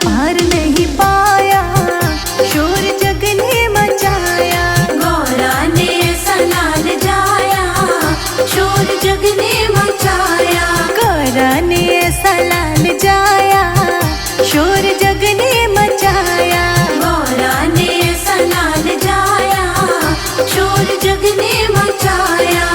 पार नहीं पाया, शोर जग ने मचाया। गौरा ने ऐसा लाल जाया, शोर जग ने मचाया। गौरा ने ऐसा लाल जाया, शोर जग ने मचाया। गौरा ने ऐसा लाल जाया, शोर जग ने मचाया।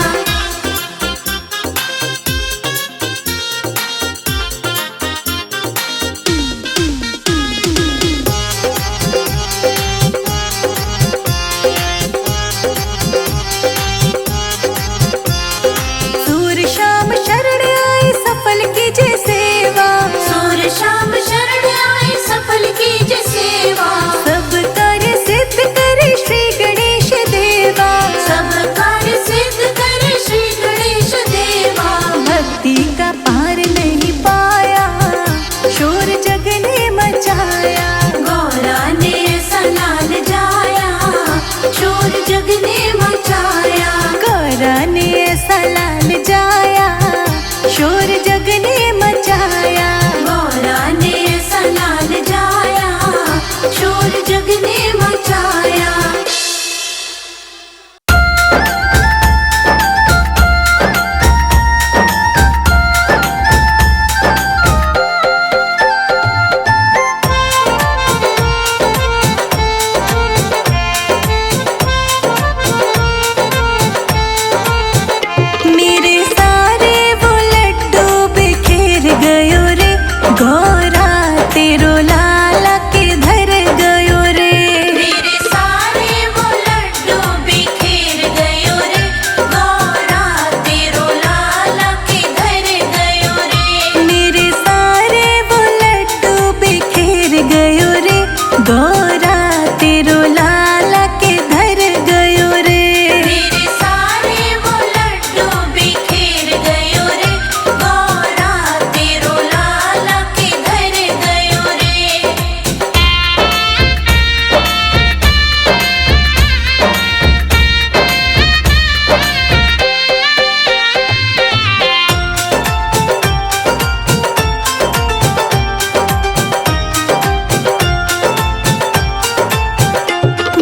सूर शाम शरण आई सफल कीजे सेवा। सूर शाम शरण आई सफल कीजे सेवा। सब कार्य सिद्ध करे श्री गणेश देवा। सब कार्य सिद्ध करे श्री गणेश देवा। भक्ति का पार नहीं पाया, शोर जग ने मचाया। गौरा ने ऐसा लाल जाया, शोर जग ने मचाया। गौरा ने ऐसा लाल जाया, शोर जग ने मचाया। गौरा ने ऐसा लाल जाया, शोर जग ने मचाया। मेरे सारे वो लड्डू बिखेर गयो रे, गौरा तेरो लाला के धर गयो रे। मेरे सारे वो लड्डू बिखेर गयो रे, गौरा तेरो लाला के धर गयो रे। मेरे सारे वो लड्डू बिखेर गयो रे, गौरा तेरो लाला के धर गयो रे। मेरे सारे वो लड्डू बिखेर गयो रे, गौरा तेरो लाला के धर गयो रे।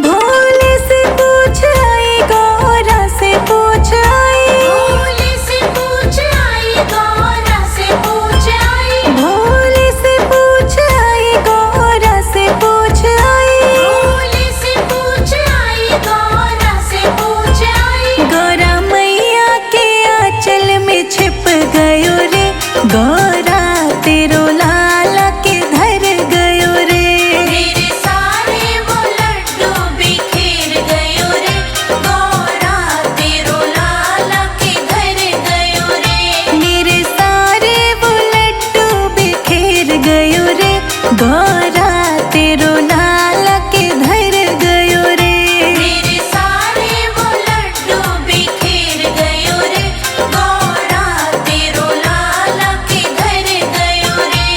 भोले से पूछ आई, गौरा से पूछ आई। भोले से पूछ आई, गौरा से पूछ आई। भोले से पूछ आई, गौरा से पूछ आई। भोले से पूछ आई, गौरा से पूछ आई। गौरा मैया के आंचल में छिप गयो रे, गौरा तेरो लाला के धर गयो रे। मेरे सारे वो लड्डू बिखेर गयो रे, गौरा तेरो लाला के धर गयो रे। मेरे सारे वो लड्डू बिखेर गयो रे, गौरा तेरो लाला के धर गयो रे। मेरे सारे वो लड्डू बिखेर गयो रे, गौरा तेरो लाला के धर गयो रे।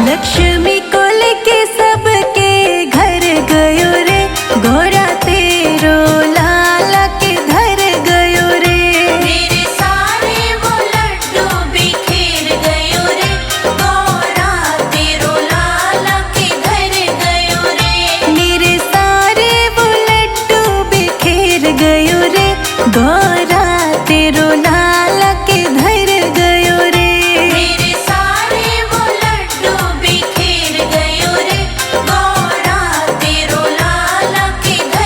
लक्ष्मी को लेके सबके घर गयो रे, गौरा तेरो लाला के धर गयो रे। मेरे सारे वो लड्डू बिखेर गयो रे, गौरा तेरो लाला के घर गयो रे। मेरे सारे वो लड्डू बिखेर गयो रे, गौरा तेरो लाला के धर गयो रे। मेरे सारे वो लड्डू बिखेर गयो रे, गौरा तेरो लाला के घर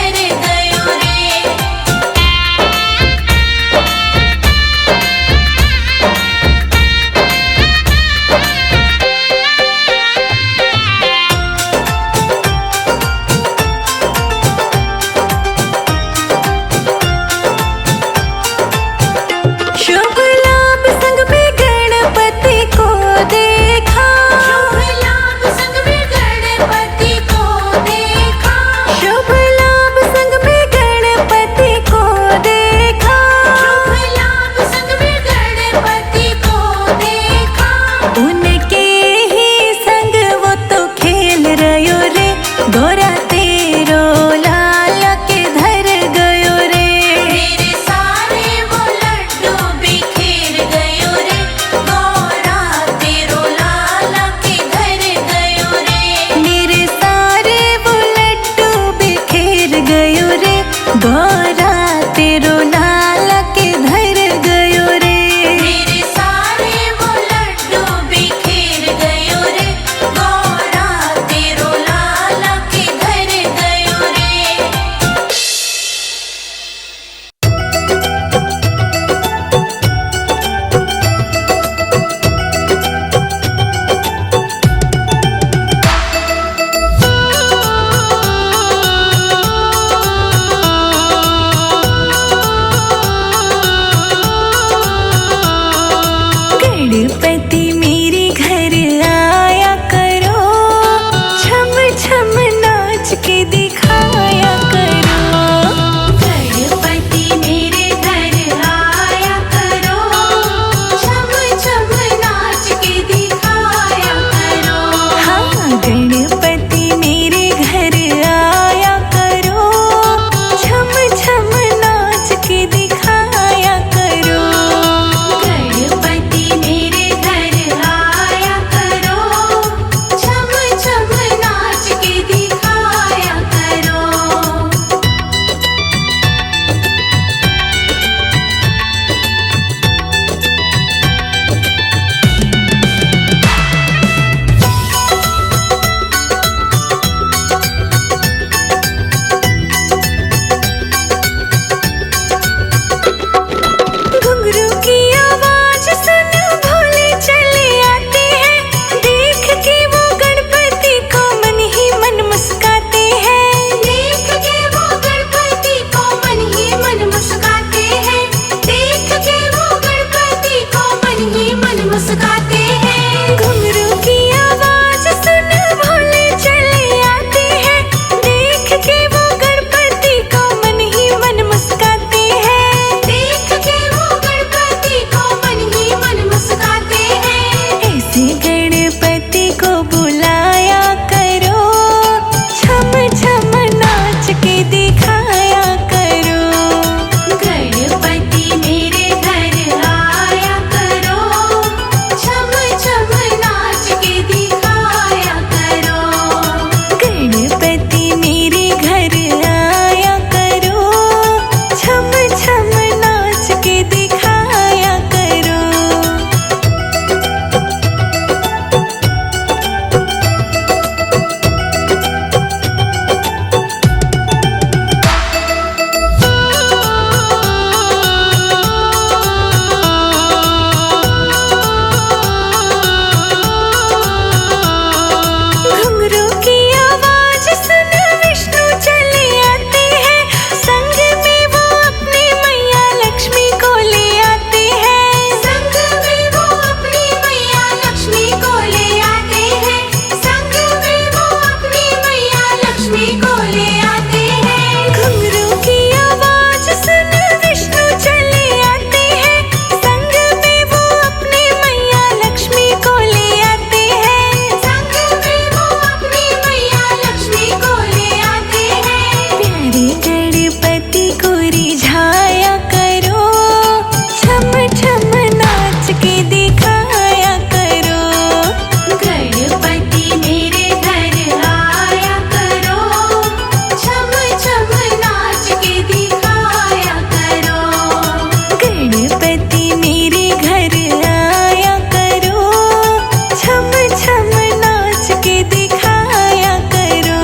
छम नाच के दिखाया करो।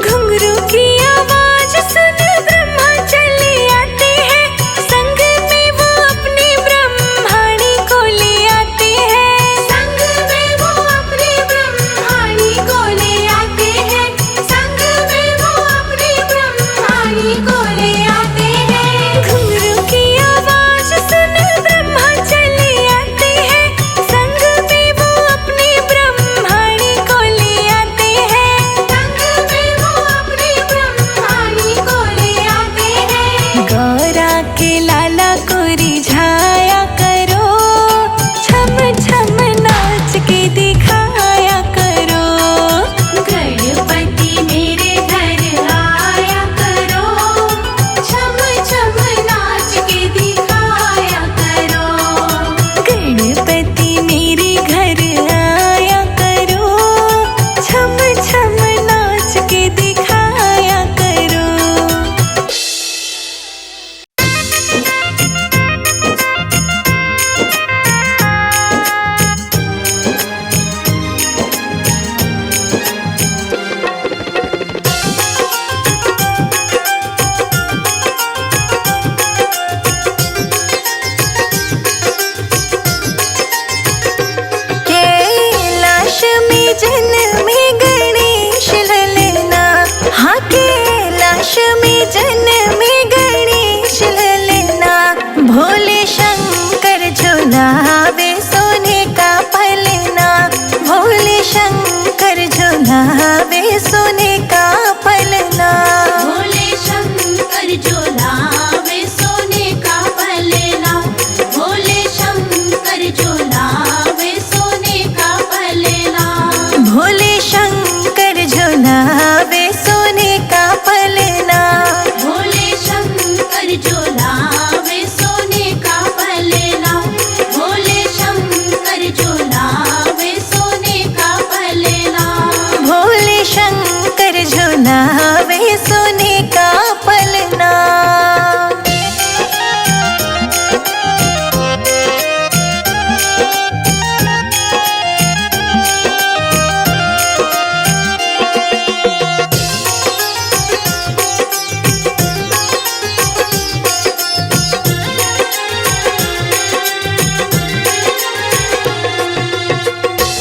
घुंघरू की आवाज सुन ब्रह्मा चले आते हैं, संग में वो अपनी ब्रह्माणी को ले आते हैं। संग में वो अपनी ब्रह्माणी को ले आते हैं। संग में वो अपनी ब्रह्माणी को ले आते हैं। घुंघरू की आवाज सुन ब्रह्मा चले आते हैं, संग में वो अपनी ब्रह्माणी को ले आते हैं। संग में वो अपनी ब्रह्माणी को ले आते हैं। गौरा के लाला को रिझाया करो, छम छम नाच के दिखाया करो। गणपति मेरे घर आया करो, छम छम नाच के दिखाया करो। गणपति मेरे घर आया करो, छम छम नाच के दिखाया करो। कैलाश में जन्मे गणेश ललना, हाँ कैलाश में जन्मे गणेश ललना। भोले शंकर झुलावे सोने का पलना, भोले शंकर झुलावे सोने का पलना। भोले शंकर झुलावे सोने का पलना। भोले शंकर झुलावे सोने का पलना। भोले शंकर झुलावे सोने का पलना। भोले शंकर झुलावे सोने का पलना। भोले शंकर झुलावे सोने का पलना। भोले शंकर झुलावे सोने का पलना।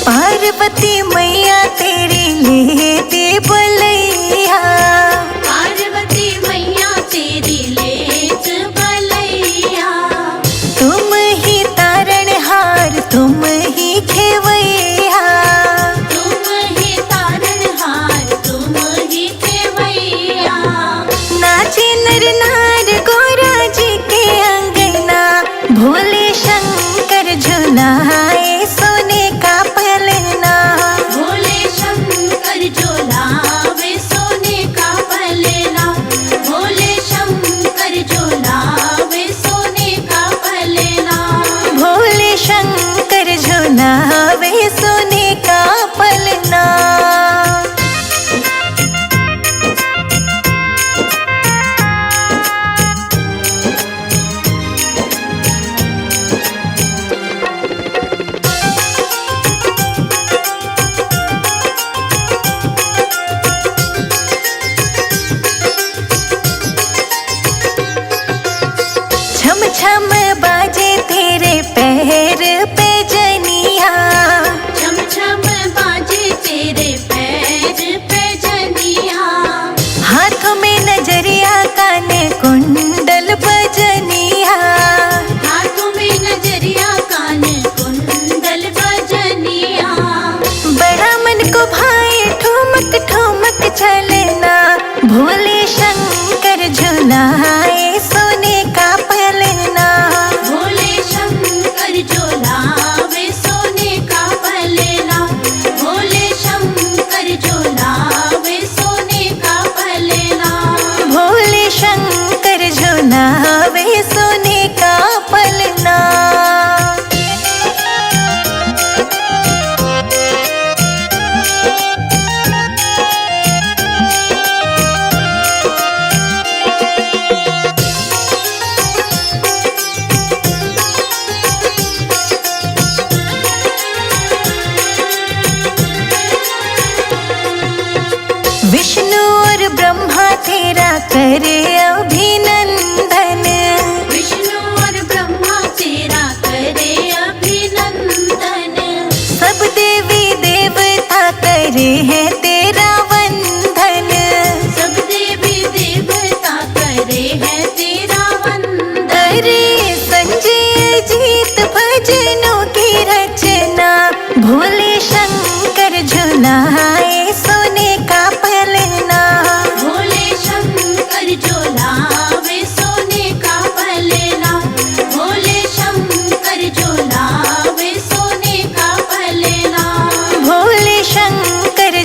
पार्वती मैया तेरी लेते बलैया, पार्वती मैया तेरी लेच बलैया। तुम ही तारणहार तुम ही खेवैया। तुम ही तारणहार तुम ही खेवैया। नाचे नर नार गोरा जी के अंगना, भोले शंकर झुलाए सोने का पलना। भोले शंकर झुलावे सोने का पलना। भोले शंकर झुलावे सोने का पलना। भोले शंकर झुलावे सोने का पलना। करे हैं तेरा वंदन। सब देवी देवता करे हैं तेरा वंदन। अरे संजय जीत भजनों की रचना, भोले शंकर झुलाए सोने का पलना। भोले शंकर झुलावे सोने का पलना। भोले शंकर झुलावे सोने का पलना। भोले शंकर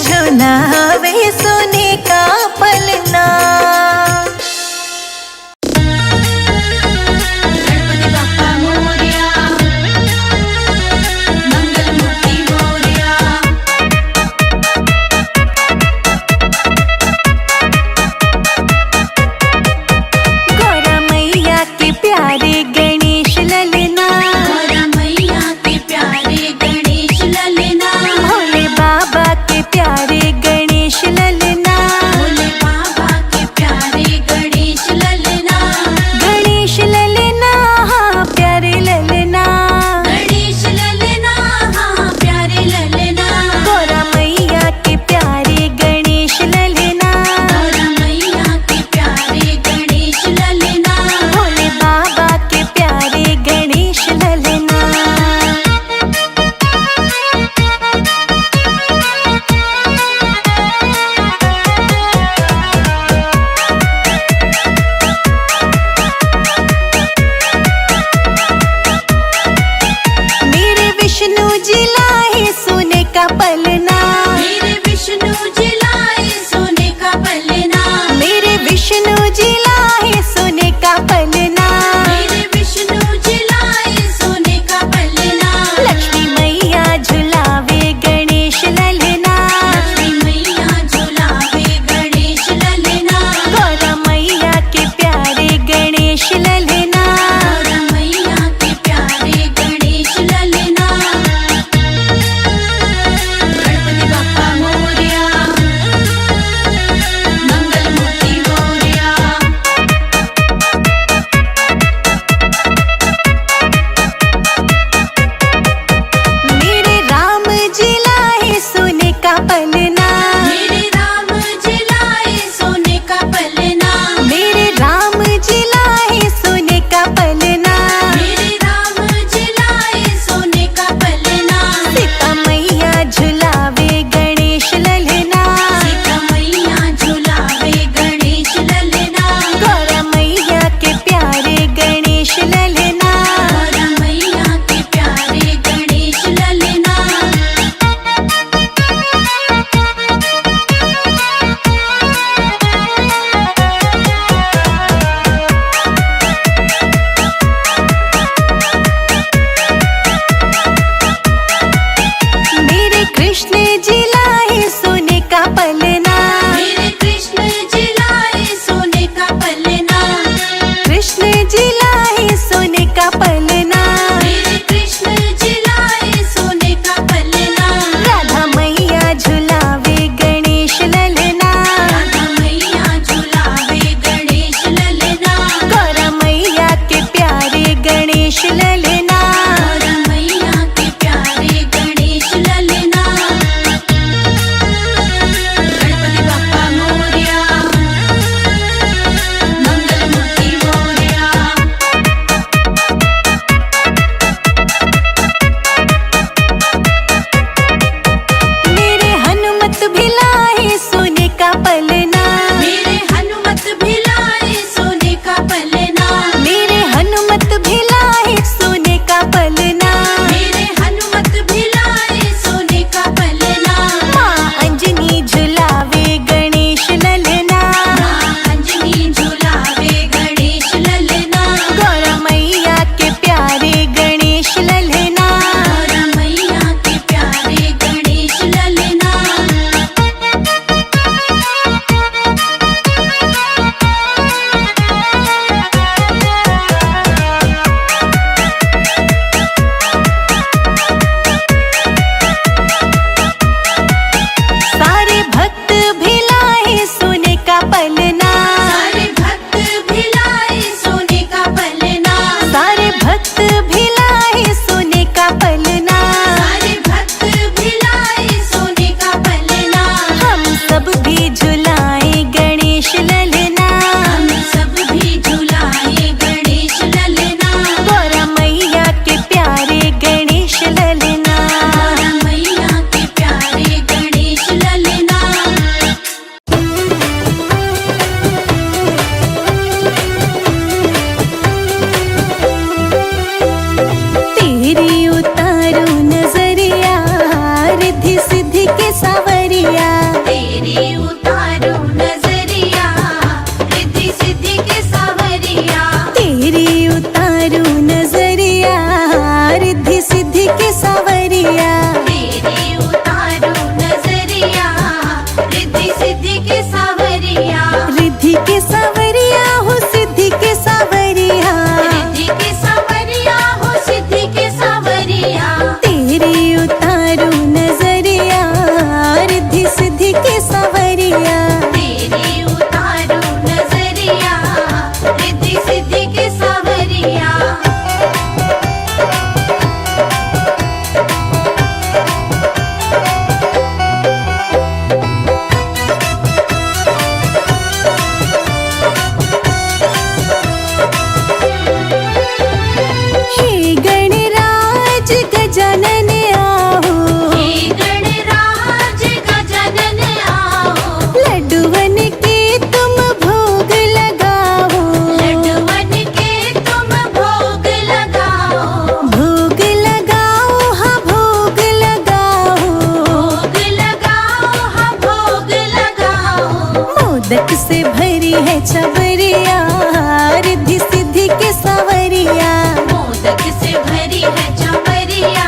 चमरिया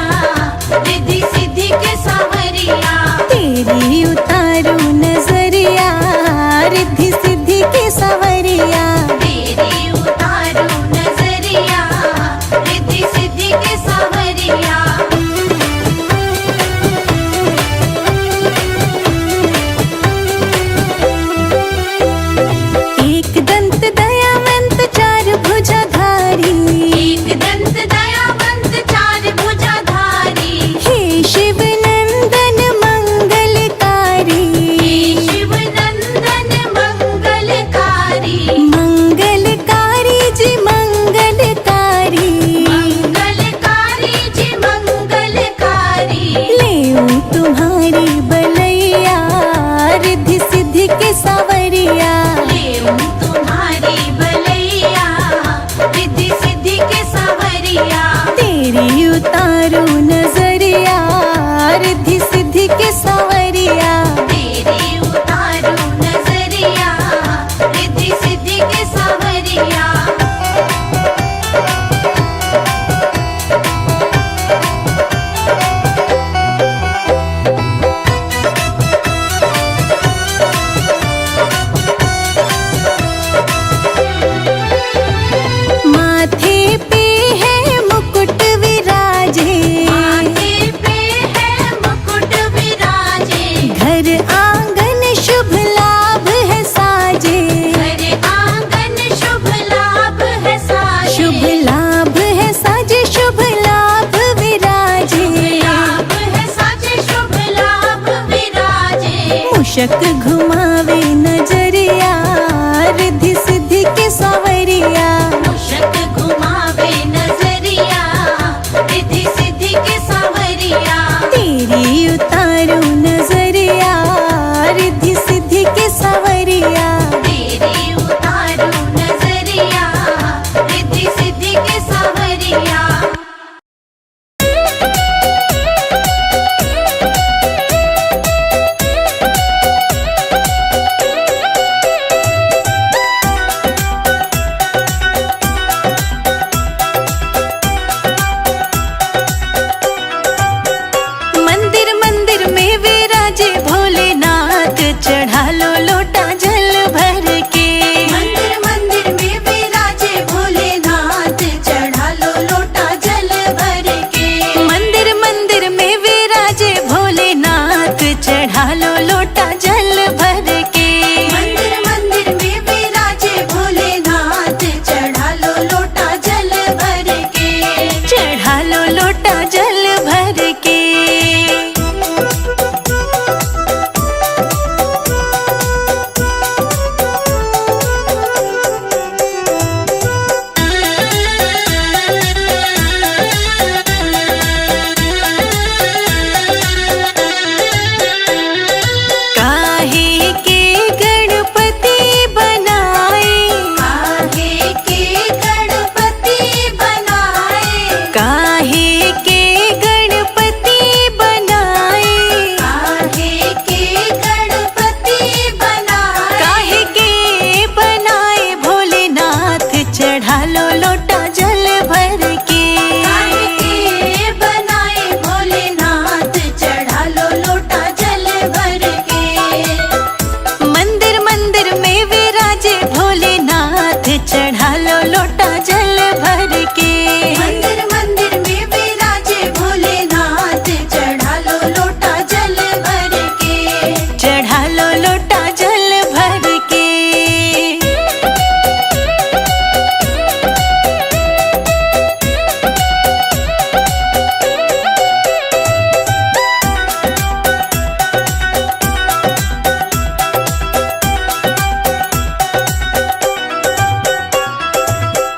रिद्धि सिद्धि के सावरिया तेरी उतारू नजरिया रिद्धि सिद्धि के सवरिया तेरी उतारू नजरिया रिद्धि सिद्धि के सावरिया एक दंत दयावंत चार भुजाधारी एक दंत दयावंत चार भुजाधारी हे शिव नंदन मंगलकारी हे शिव नंदन मंगलकारी मंगलकारी जी मंगलकारी मंगलकारी जी मंगलकारी लेऊ तुम्हारी बलैया रिद्धि सिद्धि के सवरिया लेऊं तुम्हारी बलैया रिद्धि सिद्धि के सावरिया तेरी उतारू नजरिया रिद्धि सिद्धि के सवरिया तेरी उतारू नजरिया रिद्धि सिद्धि के सावरिया माथे पे है मुकुट विराजे माथे पे है मुकुट विराजे घर आंगन शुभ लाभ है साजे घर आंगन शुभ लाभ है साजे शुभ लाभ है साजे शुभ लाभ विराजे लाभ है साजे शुभ लाभ विराजे मूषक घुमावे नजरिया रिद्धि सिद्धि के सवरिया मूषक घुमावे नजरिया रिद्धि सिद्धि के सावरिया तेरी उतारू नजरिया रिद्धि सिद्धि के सवरिया तेरी उतारू नजरिया रिद्धि सिद्धि के सावरिया मंदिर मंदिर में विराजे भोलेनाथ चढ़ा लो लोटा जल भर के मंदिर मंदिर में विराजे भोलेनाथ चढ़ा लो लोटा जल भर के मंदिर मंदिर में विराजे भोलेनाथ चढ़ा लो लोटा जल भर के मंदिर मंदिर में विराजे भोलेनाथ चढ़ा लो लोटा जल भर के चढ़ा लो लोटा जल भर के काहे के गणपति बनाए काहे के गणपति बनाए काहे के गणपति बनाए काहे के गणपति बनाए काहे के बनाए भोलेनाथ चढ़ा लो लोटा जल भर के काहे के बनाए भोलेनाथ चढ़ा लो लोटा जल भर के मंदिर मंदिर में विराजे भोलेनाथ चढ़ा लो लोटा जल भर के मंदिर मंदिर में विराजे भोलेनाथ चढ़ा लो लोटा जल भर के चढ़ा लो लोटा जल भर के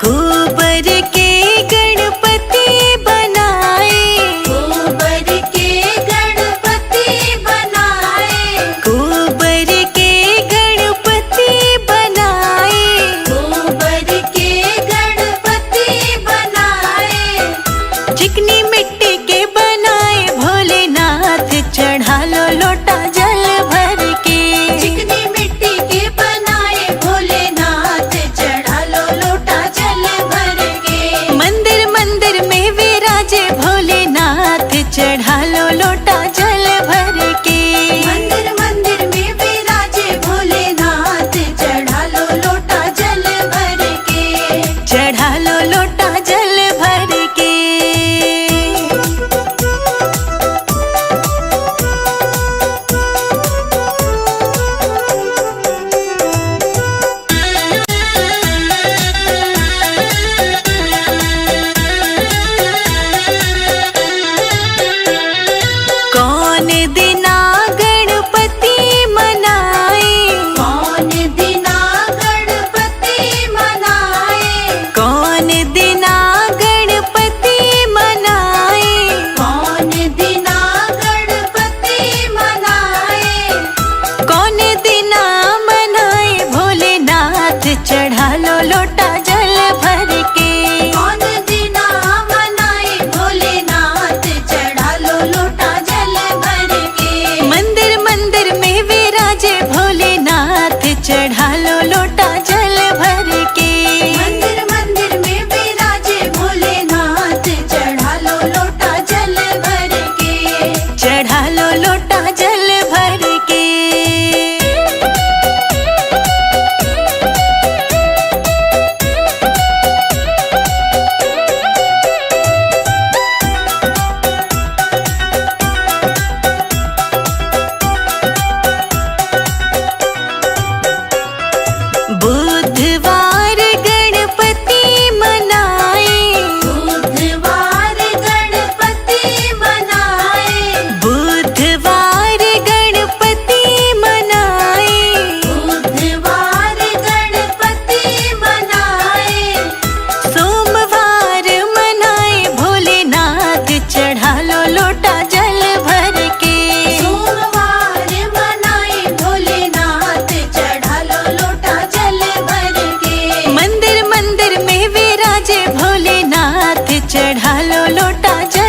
गोबर के गणपति बनाए गोबर के गणपति बनाए गोबर के गणपति बनाए गोबर के गणपति बनाए चिकनी मिट्टी के बनाए भोलेनाथ चढ़ा लो लोटा जल भर के चिकनी मिट्टी के बनाए भोलेनाथ चढ़ा लो लोटा जल भर के मंदिर मंदिर में विराजे लोटा जल